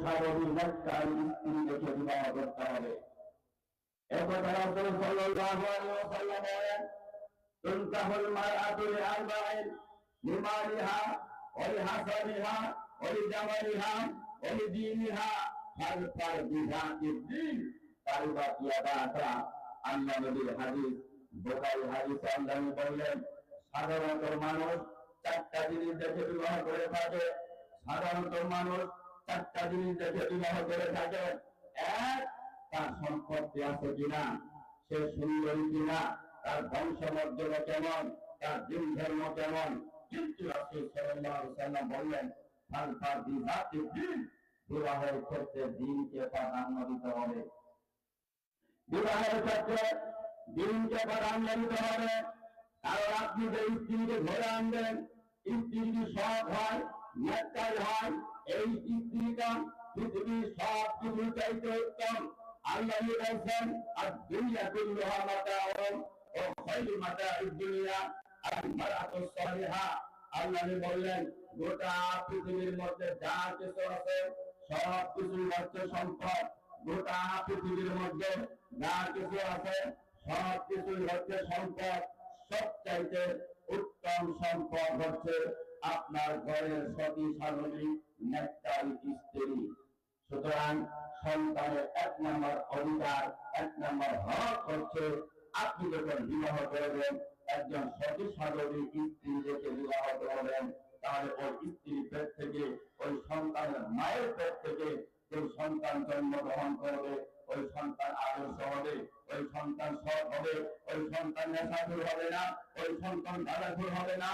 সাবরী নেককার স্ত্রী দেখে বিবাহ করতে হবে। একথা রাসূল সাল্লাল্লাহু আলাইহি ওয়াসাল্লাম বলেন, তুনকাহুল মারআতু লিআরবাইন লিমালিহা ওয়া লিহাসাবিহা ওয়া লিজামালিহা ওয়া লিদীনিহা ফাজফার বিযাতিদ দ্বীন তারিবাত ইয়াদাকা। আল্লাহ নবীর হাদিস, বুখারী হাদিস। আল্লাহ নবী বললেন, সাধারণত মানুষ চারটা জিনিস দেখে বিবাহ করে থাকে। সাধারণত মানুষ চারটা জিনিস দেখে বিবাহ করে থাকে। এক, তার সম্পত্তি আছে কিনা, সে সুন্দরী কিনা, তার বংশমর্যাদা কেমন, তার দিন ধর্ম কেমন। কিন্তু রাসূল সাল্লাল্লাহু আলাইহি ওয়াসাল্লাম বললেন, ফাজফার বিযাতিদ দ্বীন, বিবাহের ক্ষেত্রে দিনকে প্রাধান্য দিতে হবে। বিবাহের ক্ষেত্রে দিনকে প্রাধান্য দিতে হবে। কারণ আপনি যে স্ত্রীকে ধরে আনবেন, স্ত্রী যদি সৎ হয়, নেককার হয়, এই স্ত্রীটা পৃথিবীর সব কিছু চাইতে উত্তম। আল্লাহ বলছেন, আর দুনিয়া কুল্লুহা মাতাউন ও খায়রু মাতাউদ দুনিয়া আল মারআতু সালিহা। আল্লাহ বললেন, গোটা পৃথিবীর মধ্যে যা কিছু আছে সব কিছু হচ্ছে সম্পদ। গোটা পৃথিবীর মধ্যে যা কিছু আছে সব কিছুই হচ্ছে সম্পদ। সবচাইতে উত্তম সম্পদ হচ্ছে আপনার ঘরের সতী সাধনী নেককারী স্ত্রী। সুতরাং সন্তানের এক নম্বর অধিকার, এক নম্বর হক হচ্ছে, আপনি যখন বিবাহ করবেন একজন সতী সাধনী স্ত্রী দেখে বিবাহ করবেন, তাহলে ওই স্ত্রীর পেট থেকে, ওই সন্তানের মায়ের পেট থেকে যে সন্তান জন্মগ্রহণ করবে, ওই সন্তান আদর্শ হবে, ওই সন্তান সৎ হবে, ওই সন্তান নেশাখোর হবে না, ওই সন্তান গাঁজাখোর হবে না,